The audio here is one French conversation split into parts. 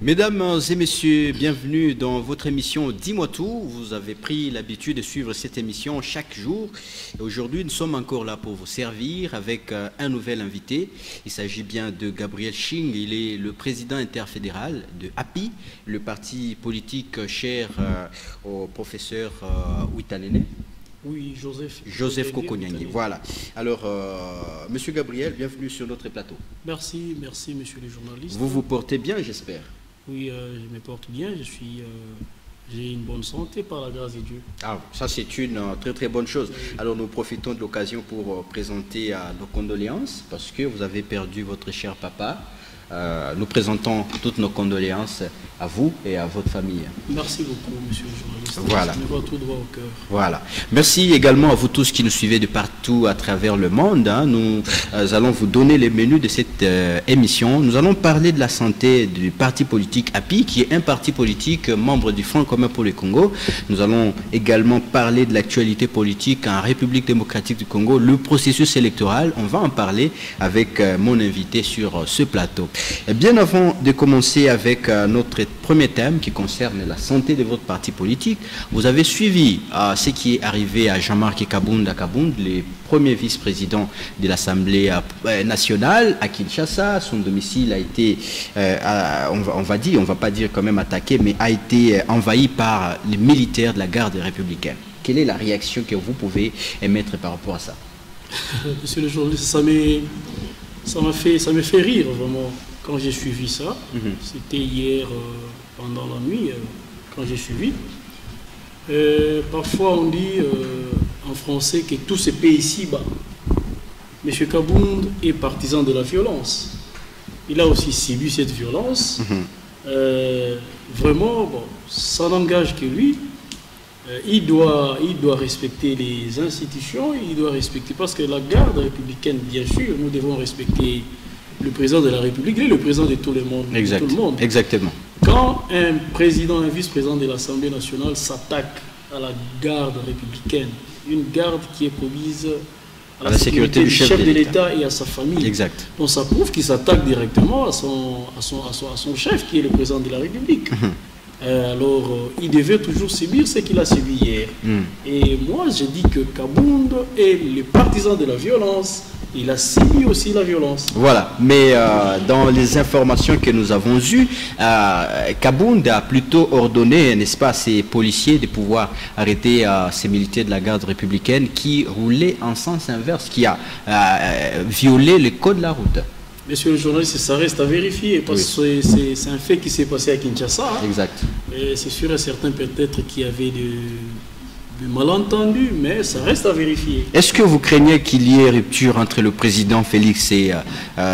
Mesdames et messieurs, bienvenue dans votre émission Dis-moi tout. Vous avez pris l'habitude de suivre cette émission chaque jour. Aujourd'hui, nous sommes encore là pour vous servir avec un nouvel invité. Il s'agit bien de Gabriel Ching. Il est le président interfédéral de API, le parti politique cher au professeur Ouitanene. Oui, Joseph Kokonyangui, voilà. Alors, monsieur Gabriel, bienvenue sur notre plateau. Merci, merci, monsieur le journaliste. Vous vous portez bien, j'espère? Oui, je me porte bien, j'ai une bonne santé par la grâce de Dieu. Ah, ça c'est une très très bonne chose. Alors nous profitons de l'occasion pour présenter nos condoléances parce que vous avez perdu votre cher papa. Nous présentons toutes nos condoléances à vous et à votre famille. Merci beaucoup, monsieur le journaliste. Voilà. Ça me va tout droit au cœur. Voilà. Merci également à vous tous qui nous suivez de partout à travers le monde. Nous allons vous donner les menus de cette émission. Nous allons parler de la santé du parti politique API, qui est un parti politique membre du Front commun pour le Congo. Nous allons également parler de l'actualité politique en République démocratique du Congo, le processus électoral. On va en parler avec mon invité sur ce plateau. Et bien avant de commencer avec notre premier thème qui concerne la santé de votre parti politique, vous avez suivi ce qui est arrivé à Jean-Marc Kabound à Kabound, le premier vice-président de l'Assemblée nationale à Kinshasa. Son domicile a été, on va pas dire quand même attaqué, mais a été envahi par les militaires de la garde républicaine. Quelle est la réaction que vous pouvez émettre par rapport à ça? Monsieur le journaliste, ça me fait rire vraiment quand j'ai suivi ça. C'était hier pendant la nuit quand j'ai suivi. Parfois on dit en français que tout se paie ici-bas. M. Kabound est partisan de la violence. Il a aussi subi cette violence. Vraiment, bon, ça n'engage que lui. Il doit respecter les institutions, il doit respecter, parce que la garde républicaine, bien sûr, nous devons respecter le président de la République, il est le président de tout le monde. Exact. Tout le monde. Exactement. Quand un président, un vice-président de l'Assemblée nationale s'attaque à la garde républicaine, une garde qui est promise à la sécurité du chef de l'État et à sa famille. Exact. Donc ça prouve qu'il s'attaque directement à son chef, qui est le président de la République. Alors, il devait toujours subir ce qu'il a subi hier. Et moi, je dis que Kabound est le partisan de la violence. Il a subi aussi la violence. Voilà. Mais dans les informations que nous avons eues, Kabound a plutôt ordonné, n'est-ce pas, à ses policiers de pouvoir arrêter ces militaires de la garde républicaine qui roulaient en sens inverse, qui a violé le code de la route. Monsieur le journaliste, ça reste à vérifier parce que c'est un fait qui s'est passé à Kinshasa. Exact. C'est sûr et certain peut-être qu'il y avait du malentendu, mais ça reste à vérifier. Est-ce que vous craignez qu'il y ait rupture entre le président Félix et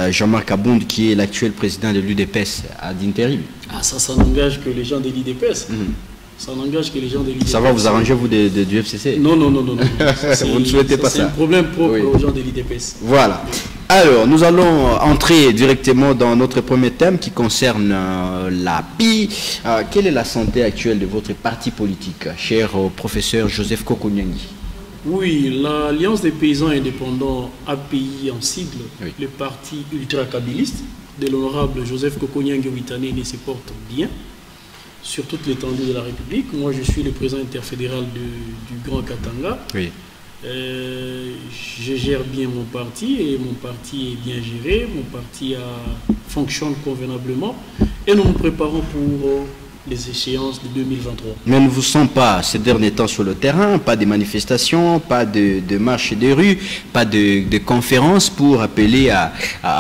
Jean-Marc Kabound, qui est l'actuel président de l'UDPS à d'intérim? Ah, ça n'engage que les gens de l'UDPS. Ça n'engage que les gens de l'UDPS. Ça va vous arranger, vous, du FCC? Non. Vous ne souhaitez pas ça? C'est un problème propre aux gens de l'UDPS. Voilà. Alors, nous allons entrer directement dans notre premier thème qui concerne l'API. Quelle est la santé actuelle de votre parti politique, cher professeur Joseph Kokonyangui? Oui, l'Alliance des paysans indépendants API en sigle, le parti ultra-kabiliste de l'honorable Joseph Kokonyangui Ouitanene se porte bien sur toute l'étendue de la République. Moi, je suis le président interfédéral du Grand Katanga. Oui. Je gère bien mon parti et mon parti est bien géré, mon parti fonctionne convenablement et nous nous préparons pour les échéances de 2023. Mais ne vous sent pas ces derniers temps sur le terrain, pas de manifestations, pas de marches de rue, pas de conférences pour appeler à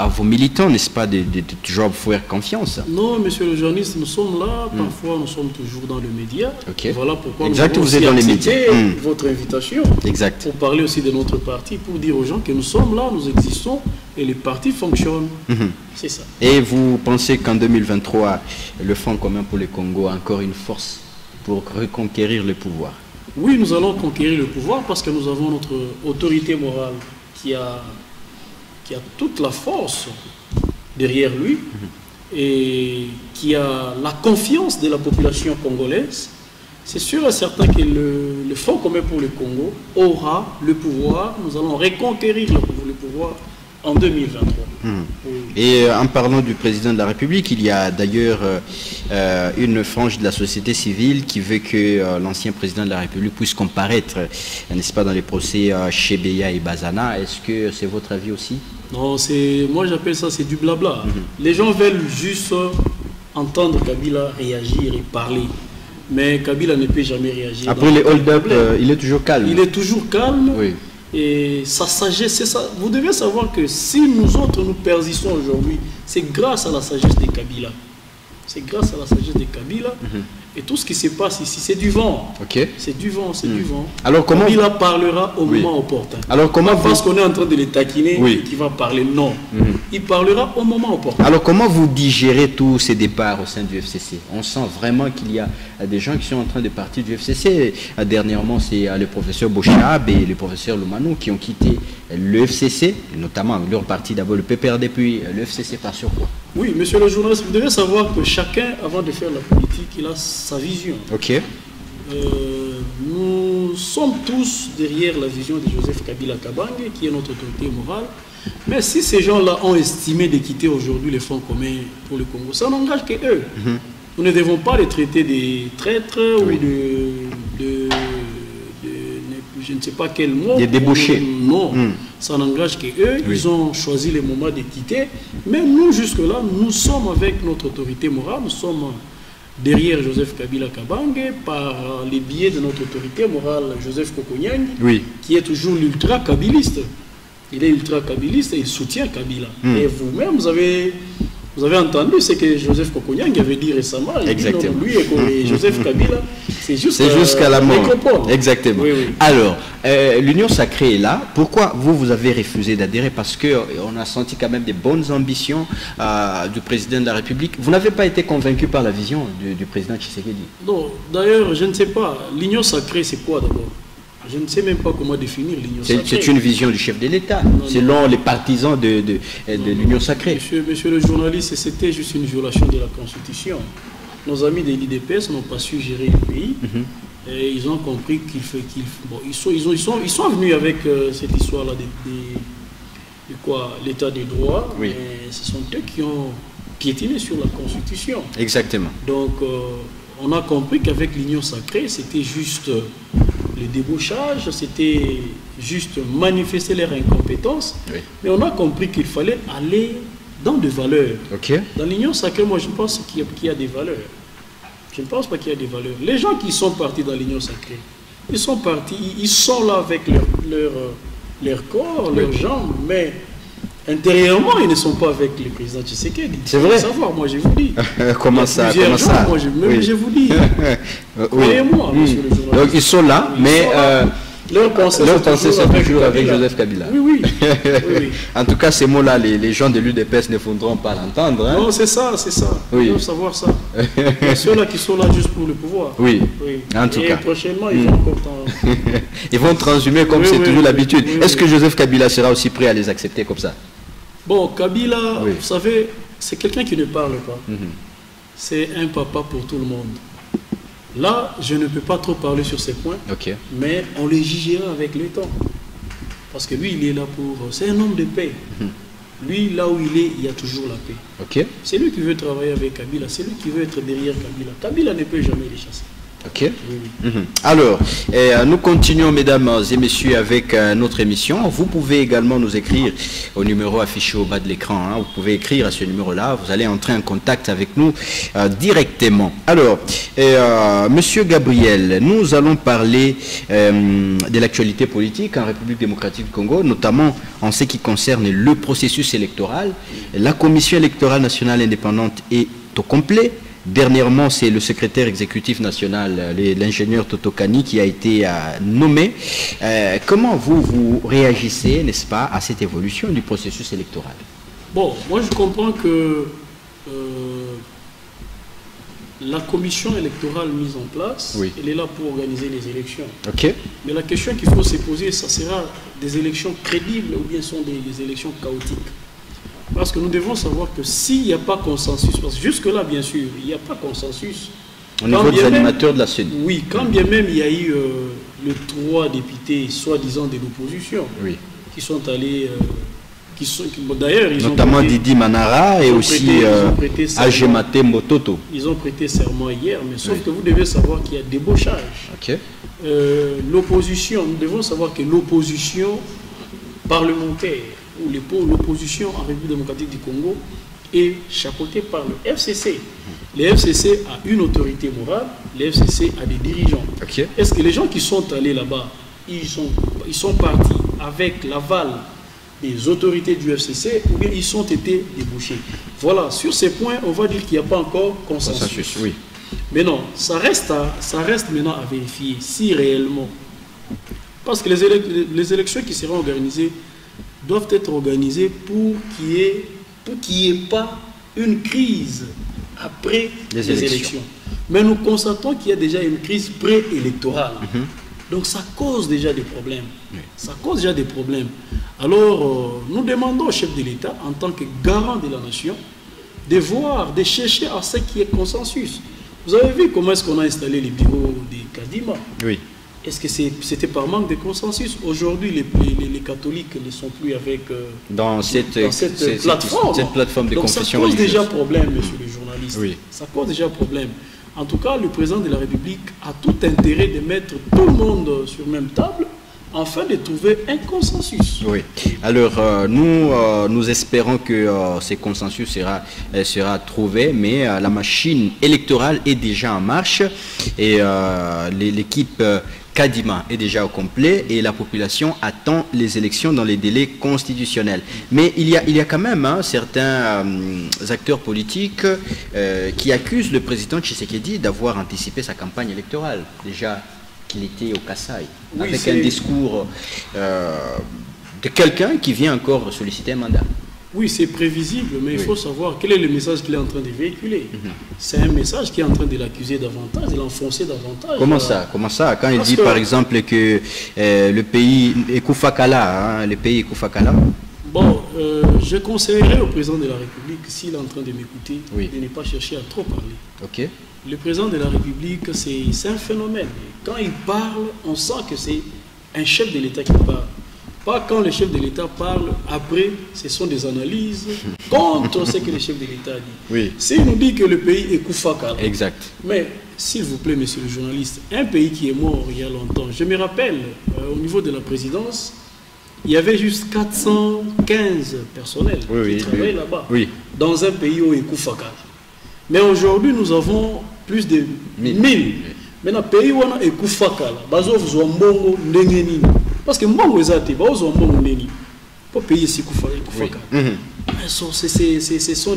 vos militants, n'est-ce pas, de toujours vous faire confiance? Non, monsieur le journaliste, nous sommes là, parfois nous sommes toujours dans le média. Voilà pourquoi nous avons vous êtes dans les médias. Votre invitation pour parler aussi de notre parti, pour dire aux gens que nous sommes là, nous existons et le parti fonctionne. C'est ça. Et vous pensez qu'en 2023, le Front commun pour le Congo a encore une force pour reconquérir le pouvoir? Oui, nous allons conquérir le pouvoir parce que nous avons notre autorité morale qui a toute la force derrière lui et qui a la confiance de la population congolaise. C'est sûr et certain que le Front commun pour le Congo aura le pouvoir. Nous allons reconquérir le pouvoir en 2023. Et en parlant du président de la République, il y a d'ailleurs une frange de la société civile qui veut que l'ancien président de la République puisse comparaître, n'est-ce pas, dans les procès chez Beya et Bazana. Est-ce que c'est votre avis aussi? Non, moi j'appelle ça c'est du blabla. Les gens veulent juste entendre Kabila réagir et parler. Mais Kabila ne peut jamais réagir. Après les hold-up, il est toujours calme. Il est toujours calme. Oui. Et sa sagesse, c'est ça. Vous devez savoir que si nous autres nous persistons aujourd'hui, c'est grâce à la sagesse de Kabila. C'est grâce à la sagesse de Kabila. Et tout ce qui se passe ici, c'est du vent. C'est du vent, c'est du vent. Alors comment Kabila parlera au moment opportun. Alors comment parce qu'on est en train de les taquiner et qu'il va parler, non. Il parlera au moment opportun. Alors comment vous digérez tous ces départs au sein du FCC? On sent vraiment qu'il y a des gens qui sont en train de partir du FCC. Dernièrement, c'est le professeur Bochab et le professeur Lumano qui ont quitté le FCC, notamment leur parti d'abord le PPRD, puis le FCC par sur quoi? Oui, monsieur le journaliste, vous devez savoir que chacun, avant de faire la politique, il a sa vision. Nous sommes tous derrière la vision de Joseph Kabila Kabange, qui est notre autorité morale. Mais si ces gens-là ont estimé de quitter aujourd'hui les fonds communs pour le Congo, ça n'engage qu'eux. Nous ne devons pas les traiter des traîtres ou je ne sais pas quel mot. Des débauchés. Non, ça n'engage qu'eux. Ils ont choisi le moment de quitter. Mais nous, jusque-là, nous sommes avec notre autorité morale. Nous sommes derrière Joseph Kabila Kabange par les biais de notre autorité morale, Joseph Kokonyangi, qui est toujours l'ultra-kabiliste. Il est ultra-kabiliste et il soutient Kabila. Et vous-même, vous avez entendu ce que Joseph Kokonyangi avait dit récemment. Il dit non, lui et Joseph Kabila, c'est jusqu'à la mort. Exactement. Alors, l'Union sacrée est là. Pourquoi vous avez refusé d'adhérer? Parce qu'on a senti quand même des bonnes ambitions du président de la République. Vous n'avez pas été convaincu par la vision du président Tshisekedi? Non, d'ailleurs, je ne sais pas. L'Union sacrée, c'est quoi d'abord? Je ne sais même pas comment définir l'Union sacrée. C'est une vision du chef de l'État, selon les partisans de l'Union sacrée. Monsieur le journaliste, c'était juste une violation de la Constitution. Nos amis de l'IDPS n'ont pas su gérer le pays. Et ils ont compris ils sont venus avec cette histoire-là de quoi l'état des droits. Mais ce sont eux qui ont piétiné sur la Constitution. Exactement. Donc, on a compris qu'avec l'Union sacrée, c'était juste le débauchage, c'était juste manifester leur incompétence. Mais on a compris qu'il fallait aller dans des valeurs. Dans l'Union sacrée, moi, je pense qu'il y a des valeurs. Je ne pense pas qu'il y a des valeurs. Les gens qui sont partis dans l'Union sacrée, ils sont partis, ils sont là avec leur corps, leurs jambes, mais intérieurement, ils ne sont pas avec le président Tshisekedi. C'est vrai. Savoir, moi je vous dis. Comment ça? Moi, je vous dis. Croyez-moi, monsieur le journaliste. Donc ils sont là, mais leurs pensées sont toujours avec Joseph Kabila. Oui. En tout cas, ces mots-là, les gens de l'UDPS ne voudront pas l'entendre. Hein? Non, c'est ça. Ils doivent savoir ça. Ceux-là qui sont là juste pour le pouvoir. En tout cas. Et prochainement, ils vont encore ils vont transhumer comme c'est toujours l'habitude. Est-ce que Joseph Kabila sera aussi prêt à les accepter comme ça? Bon, Kabila, vous savez, c'est quelqu'un qui ne parle pas. C'est un papa pour tout le monde. Là, je ne peux pas trop parler sur ces points, mais on les jugera avec le temps. Parce que lui, il est là pour... C'est un homme de paix. Lui, là où il est, il y a toujours la paix. C'est lui qui veut travailler avec Kabila, c'est lui qui veut être derrière Kabila. Kabila ne peut jamais les chasser. Alors, nous continuons, mesdames et messieurs, avec notre émission. Vous pouvez également nous écrire au numéro affiché au bas de l'écran. Vous pouvez écrire à ce numéro-là. Vous allez entrer en contact avec nous directement. Alors, monsieur Gabriel, nous allons parler de l'actualité politique en République démocratique du Congo, notamment en ce qui concerne le processus électoral. La Commission électorale nationale indépendante est au complet. Dernièrement, c'est le secrétaire exécutif national, l'ingénieur Totokani, qui a été nommé. Comment vous réagissez, n'est-ce pas, à cette évolution du processus électoral? Bon, moi je comprends que la commission électorale mise en place, elle est là pour organiser les élections. Mais la question qu'il faut se poser, ça sera des élections crédibles ou bien sont des élections chaotiques? Parce que nous devons savoir que s'il n'y a pas consensus, parce que jusque-là, bien sûr, il n'y a pas consensus Au niveau des animateurs de la scène. Oui, quand bien même il y a eu les 3 députés, soi-disant de l'opposition, qui sont allés... D'ailleurs, ils notamment Didi Manara et aussi Agemate Mototo. Ils ont prêté serment hier, mais sauf que vous devez savoir qu'il y a débauchage. L'opposition, nous devons savoir que l'opposition parlementaire ou l'opposition en République démocratique du Congo est chapeautée par le FCC. Le FCC a une autorité morale, le FCC a des dirigeants. Est-ce que les gens qui sont allés là-bas, ils sont partis avec l'aval des autorités du FCC ou bien ils ont été débouchés? Voilà, sur ces points, on va dire qu'il n'y a pas encore consensus. Mais non, ça reste maintenant à vérifier si réellement. Parce que les élections qui seront organisées doivent être organisées pour qu'il n'y ait pas une crise après les élections. Mais nous constatons qu'il y a déjà une crise préélectorale. Donc ça cause déjà des problèmes. Ça cause déjà des problèmes. Alors, nous demandons au chef de l'État, en tant que garant de la nation, de chercher à ce qu'il y ait consensus. Vous avez vu comment est-ce qu'on a installé les bureaux des Kadima? Est-ce que c'était par manque de consensus? Aujourd'hui, les catholiques ne sont plus avec dans cette plateforme de donc confession ça cause religieuse. Déjà problème, monsieur le journaliste. Ça cause déjà problème. En tout cas, le président de la République a tout intérêt de mettre tout le monde sur la même table afin de trouver un consensus. Alors, nous espérons que ce consensus sera trouvé, mais la machine électorale est déjà en marche et l'équipe Kadima est déjà au complet et la population attend les élections dans les délais constitutionnels. Mais il y a quand même certains acteurs politiques qui accusent le président Tshisekedi d'avoir anticipé sa campagne électorale, déjà qu'il était au Kasaï, avec un discours de quelqu'un qui vient encore solliciter un mandat. Oui, c'est prévisible, mais il faut savoir quel est le message qu'il est en train de véhiculer. C'est un message qui est en train de l'accuser davantage, de l'enfoncer davantage. Comment ça quand il dit par exemple que le pays est Koufakala, le pays est Koufakala? Bon, je conseillerais au président de la République, s'il est en train de m'écouter, de ne pas chercher à trop parler. Le président de la République, c'est un phénomène. Quand il parle, on sent que c'est un chef de l'État qui parle. Pas quand le chef de l'État parle, après, ce sont des analyses contre ce que le chef de l'État dit. S'il nous dit que le pays est Koufakala. Mais, s'il vous plaît, monsieur le journaliste, un pays qui est mort il y a longtemps, je me rappelle, au niveau de la présidence, il y avait juste 415 personnels qui travaillaient là-bas, dans un pays où il est Koufakala. Mais aujourd'hui, nous avons plus de 1000. Maintenant, le pays où on est Koufakala, parce que mbongo ezate baozo mbongo neni pour payer si Koufaka. Ce sont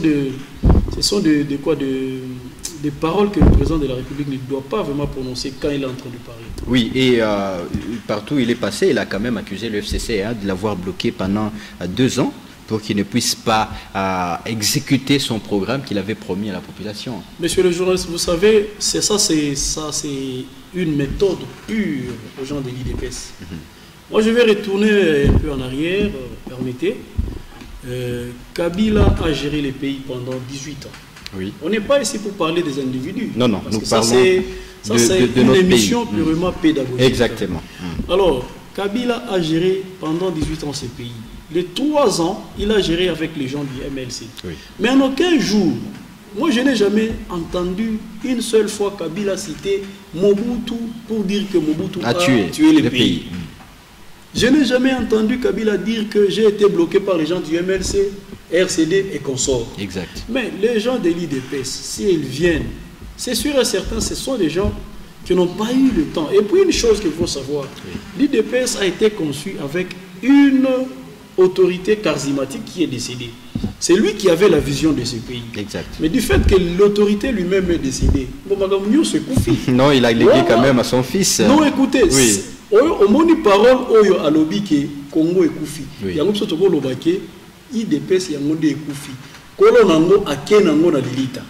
des paroles que le président de la République ne doit pas vraiment prononcer quand il est en train de parler. Oui, et partout où il est passé, il a quand même accusé le FCC de l'avoir bloqué pendant 2 ans pour qu'il ne puisse pas exécuter son programme qu'il avait promis à la population. Monsieur le journaliste, vous savez, c'est une méthode pure aux gens de l'IDPS. Moi, je vais retourner un peu en arrière, permettez. Kabila a géré les pays pendant 18 ans. On n'est pas ici pour parler des individus. Non, nous parlons de une émission purement pédagogique. Exactement. Alors, Kabila a géré pendant 18 ans ces pays. Les 3 ans, il a géré avec les gens du MLC. Mais en aucun jour, moi je n'ai jamais entendu une seule fois Kabila citer Mobutu pour dire que Mobutu a tué les pays. Je n'ai jamais entendu Kabila dire que j'ai été bloqué par les gens du MLC, RCD et consorts. Mais les gens de l'IDPS, s'ils viennent, c'est sûr et certain, ce sont des gens qui n'ont pas eu le temps. Et puis une chose qu'il faut savoir, l'IDPS a été conçu avec une autorité charismatique qui est décédée. C'est lui qui avait la vision de ce pays. Mais du fait que l'autorité lui-même est décédée, non, il a légué quand même à son fils. Non, écoutez, au moni parole oyo alobi ke Congo ekufi. Yango biso toko lobake IDPS yango de ekufi. Kolo nango ake nango na lilita.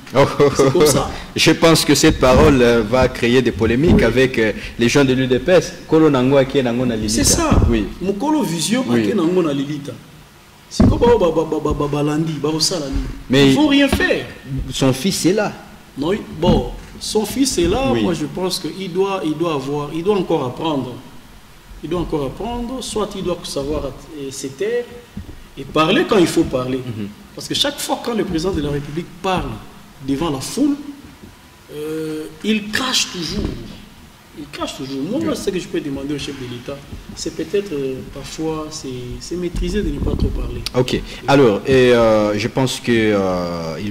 C'est comme ça. Je pense que cette parole va créer des polémiques avec les gens de l'UDPS. Kolo nango ake nango na lilita. C'est ça. Mukolo vision ake nango na lilita. C'est comme balandi, ba salani. Mais ils vont rien faire. Son fils est là. Non, bon. Son fils est là, moi je pense qu'il doit encore apprendre. Il doit encore apprendre, soit il doit savoir se taire et parler quand il faut parler. Parce que chaque fois quand le président de la République parle devant la foule, il crache toujours. Il cache toujours. Moi, ce que je peux demander au chef de l'État, c'est peut-être parfois, c'est maîtriser de ne pas trop parler. Ok. Alors, je pense qu'il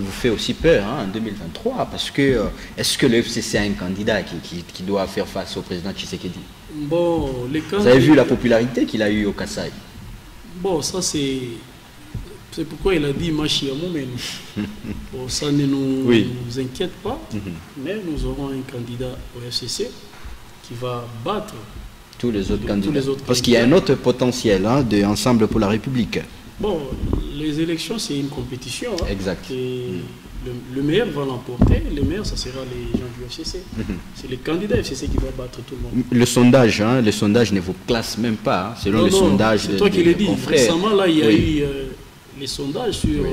vous fait aussi peur en 2023, parce que est-ce que le FCC a un candidat qui doit faire face au président Tshisekedi? Bon, vous avez vu la popularité qu'il a eue au Kassai? Bon, ça c'est pourquoi il a dit Machiamou, mais bon, ça ne nous inquiète pas, mais nous aurons un candidat au FCC qui va battre tous les autres candidats. Parce qu'il y a un autre potentiel de Ensemble pour la République. Bon, les élections, c'est une compétition. Exact. Et le meilleur va l'emporter. Le meilleur, ça sera les gens du FCC. C'est le candidat FCC qui va battre tout le monde. Le sondage ne vous classe même pas, selon les sondages. C'est toi qui l'as dit. Récemment, là, il y a eu les sondages sur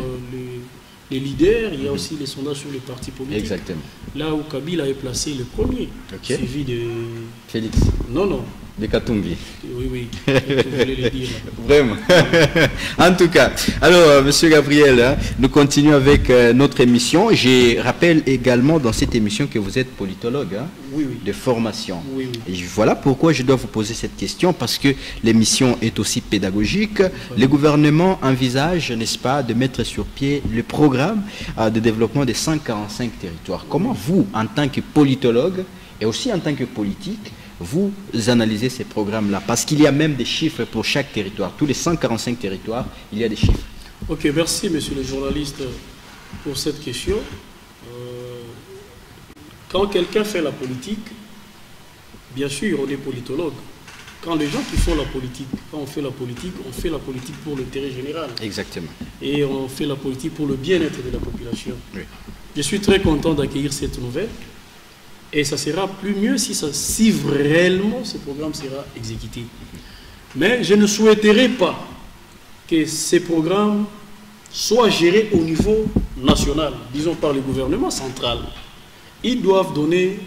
les leaders, il y a aussi les sondages sur les partis politiques. Exactement. Là où Kabila est placé le premier, suivi de... Félix. Non. De Katumbi. Oui. Je voulais le dire. Vraiment. En tout cas, alors, Monsieur Gabriel, nous continuons avec notre émission. Je rappelle également dans cette émission que vous êtes politologue de formation. Oui. Et voilà pourquoi je dois vous poser cette question, parce que l'émission est aussi pédagogique. Le gouvernement envisage, n'est-ce pas, de mettre sur pied le programme de développement des 145 territoires. Comment vous, en tant que politologue et aussi en tant que politique, vous analysez ces programmes-là? Parce qu'il y a même des chiffres pour chaque territoire. Tous les 145 territoires, il y a des chiffres. Ok, merci monsieur le journaliste pour cette question. Quand quelqu'un fait la politique, bien sûr, on est politologue. Quand les gens qui font la politique, quand on fait la politique pour l'intérêt général. Exactement. Et on fait la politique pour le bien-être de la population. Oui. Je suis très content d'accueillir cette nouvelle. Et ça sera plus mieux si réellement ce programme sera exécuté. Mais je ne souhaiterais pas que ces programmes soient gérés au niveau national, disons par le gouvernement central. Ils doivent donner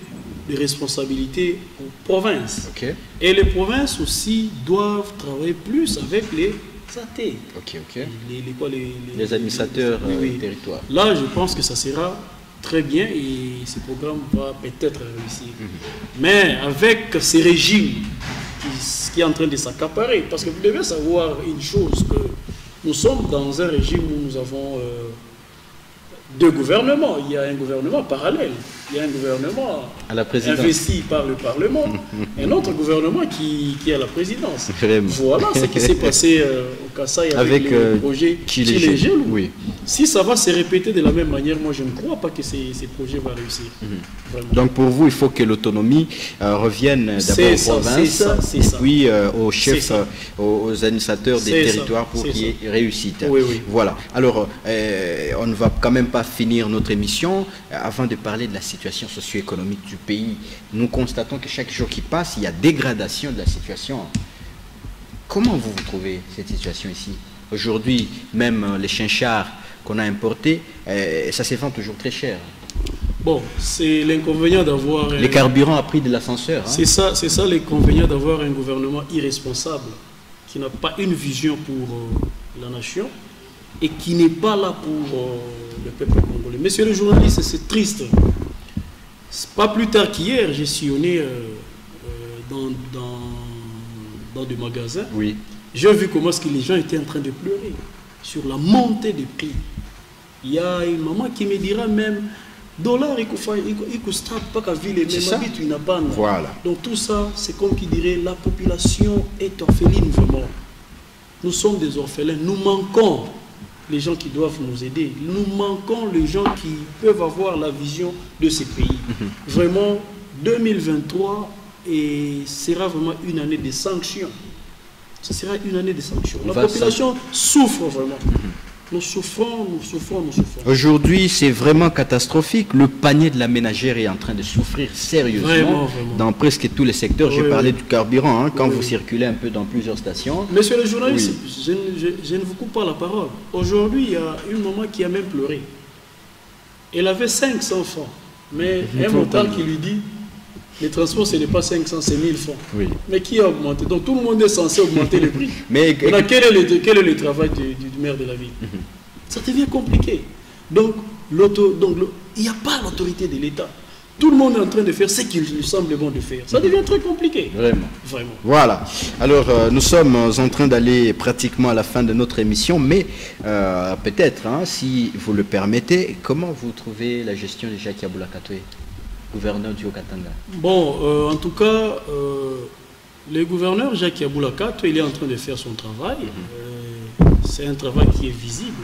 des responsabilités aux provinces. Et les provinces aussi doivent travailler plus avec les AT. Les administrateurs du territoire. Là, je pense que ça sera très bien et ce programme va peut-être réussir. Mais avec ces régimes qui est en train de s'accaparer, parce que vous devez savoir une chose, que nous sommes dans un régime où nous avons deux gouvernements. Il y a un gouvernement parallèle, il y a un gouvernement investi par le Parlement, un autre gouvernement qui est à la présidence. Voilà ce qui s'est passé au Kassai avec le projet Chile-Gelou. Si ça va se répéter de la même manière, moi je ne crois pas que ces projets vont réussir. Donc pour vous, il faut que l'autonomie revienne d'abord aux provinces, et puis aux chefs, aux administrateurs des territoires pour qu'il y ait réussite. Voilà. Alors, on ne va quand même pas finir notre émission avant de parler de la situation socio-économique du pays. Nous constatons que chaque jour qui passe, il y a dégradation de la situation. Comment vous trouvez cette situation ici? Aujourd'hui, même les chinchards qu'on a importés, ça se vend toujours très cher. Bon, c'est l'inconvénient d'avoir... Les carburants à prix de l'ascenseur. C'est ça l'inconvénient d'avoir un gouvernement irresponsable, qui n'a pas une vision pour la nation et qui n'est pas là pour le peuple congolais. Monsieur le journaliste, c'est triste. Pas plus tard qu'hier, j'ai sillonné dans des magasins. J'ai vu comment est-ce que les gens étaient en train de pleurer sur la montée des prix. Il y a une maman qui me dira même dollar il coûte pas qu'à ville même habite une abandon. Donc tout ça, c'est comme qui dirait la population est orpheline vraiment. Nous sommes des orphelins, nous manquons les gens qui doivent nous aider. Nous manquons les gens qui peuvent avoir la vision de ces pays. Vraiment, 2023 sera vraiment une année de sanctions. Ce sera une année de sanctions. La population souffre vraiment. Nous souffrons. Aujourd'hui, c'est vraiment catastrophique. Le panier de la ménagère est en train de souffrir sérieusement dans presque tous les secteurs. J'ai parlé du carburant, quand vous circulez un peu dans plusieurs stations. Monsieur le journaliste, je ne vous coupe pas la parole. Aujourd'hui, il y a une maman qui a même pleuré. Elle avait 500 francs Mais un motard qui lui dit, les transports, ce n'est pas 500, c'est 1000 francs. Oui. Mais qui a augmenté? Donc tout le monde est censé augmenter le prix. Mais quel est le travail du maire de la ville? Ça devient compliqué. Donc, il n'y a pas l'autorité de l'État. Tout le monde est en train de faire ce qu'il lui semble bon de faire. Ça devient très compliqué. Vraiment. Vraiment. Voilà. Alors, nous sommes en train d'aller pratiquement à la fin de notre émission, mais peut-être, hein, si vous le permettez, comment vous trouvez la gestion de Jacques Yabula Katwe, gouverneur du Haut-Katanga? Bon, en tout cas, le gouverneur Jacques Yabula Katwe, il est en train de faire son travail. C'est un travail qui est visible.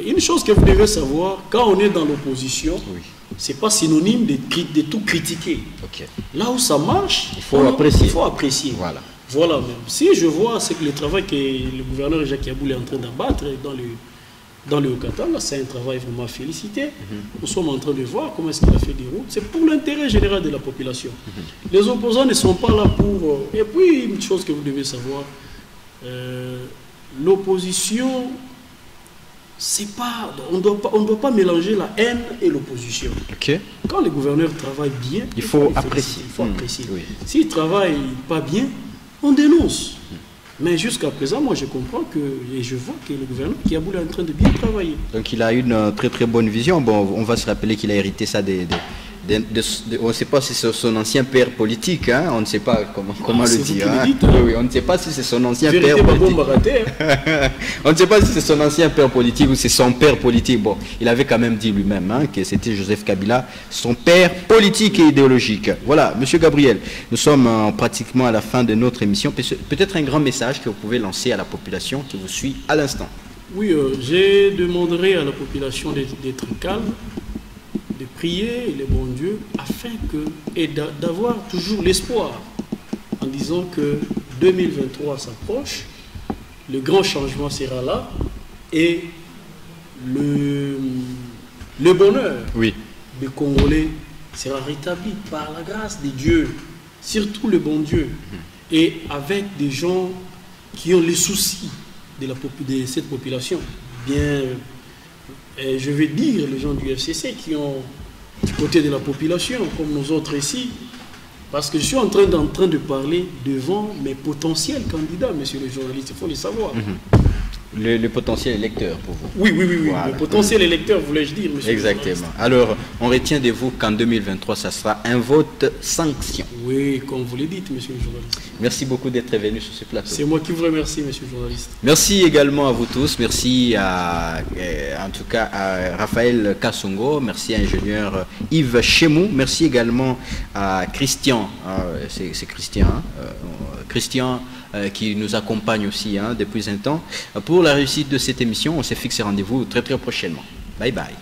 Une chose que vous devez savoir, quand on est dans l'opposition, oui, ce n'est pas synonyme de tout critiquer. Okay. Là où ça marche, il faut apprécier. Il faut apprécier. Voilà. Voilà même. Si je vois que le travail que le gouverneur Jacques Yaboul est en train d'abattre dans le Haut-Katanga, c'est un travail vraiment félicité. Nous sommes en train de voir comment est-ce qu'il a fait des routes. C'est pour l'intérêt général de la population. Les opposants ne sont pas là pour... Et puis, une chose que vous devez savoir, l'opposition... On ne doit pas mélanger la haine et l'opposition. Okay. Quand le gouverneur travaille bien, il faut apprécier. Il faut apprécier. Oui. S'il ne travaille pas bien, on dénonce. Mais jusqu'à présent, moi je comprends et je vois que le gouverneur Yabula est en train de bien travailler. Donc il a une très très bonne vision. Bon, on va se rappeler qu'il a hérité ça on ne sait pas si c'est son ancien père politique, hein? On ne sait pas comment le dire. Hein? Dites, hein? Oui, on ne sait pas si c'est son ancien père politique. On ne sait pas si c'est son ancien père politique ou c'est son père politique. Bon, il avait quand même dit lui-même, hein, que c'était Joseph Kabila, son père politique et idéologique. Voilà, Monsieur Gabriel, nous sommes pratiquement à la fin de notre émission. Peut-être un grand message que vous pouvez lancer à la population qui vous suit à l'instant. Oui, je demanderai à la population d'être calme, de prier le bon Dieu et d'avoir toujours l'espoir en disant que 2023 s'approche, le grand changement sera là et le bonheur des Congolais sera rétabli par la grâce de Dieu, surtout le bon Dieu, et avec des gens qui ont les soucis de cette population. Bien, je vais dire les gens du FCC qui ont du côté de la population, comme nous autres ici, parce que je suis en train de parler devant mes potentiels candidats, monsieur le journaliste, il faut le savoir. Le potentiel électeur pour vous. Oui, voilà. Le potentiel électeur, voulais-je dire, monsieur. Exactement. Alors, on retient de vous qu'en 2023, ça sera un vote sanction. Oui, comme vous le dites, monsieur le journaliste. Merci beaucoup d'être venu sur ce plateau. C'est moi qui vous remercie, monsieur le journaliste. Merci également à vous tous. Merci en tout cas à Raphaël Kassongo. Merci à l'ingénieur Yves Chemou. Merci également à Christian. C'est Christian. Christian qui nous accompagne aussi depuis un temps. Pour la réussite de cette émission, on s'est fixé rendez-vous très très prochainement. Bye bye.